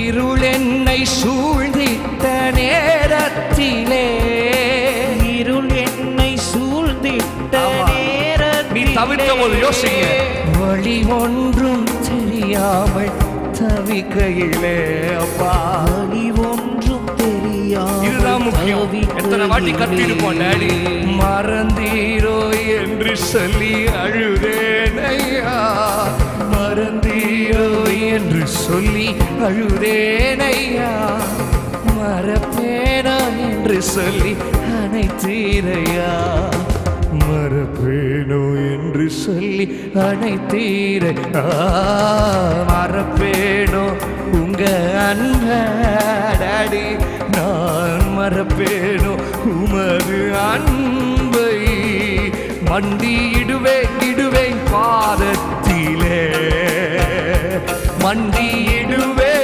இருள் என்னை சூழ்ந்திட்ட நேரத்திலே, இருள் என்னை சூழ்ந்திட்ட நேரத்திலே, நீ தவிர்த்த போது யோசிங்க, வழி ஒன்றும் தெரியாமல் தவிக்கையிலே, அப்பா வழி ஒன்றும் தெரியாமல் இதுதான் முக்கியம். எத்தனை வாட்டி கத்திருப்போம் டாடி, மறந்தீரோ என்று சொல்லி அழுதேனையா, மறந்தீரோ என்று சொல்லி அழுதேனையா, மறப்பேனா என்று சொல்லி அனைத்தீரையா, மறப்பேனோ என்று சொல்லி அனைத்தீரையா, மறப்பேனோ உங்க அன்ப டாடி, நான் மறப்பேனோ உமது அன்பை, மண்டியிடுவேன் பாதத்திலே, மண்டியிடுவேன்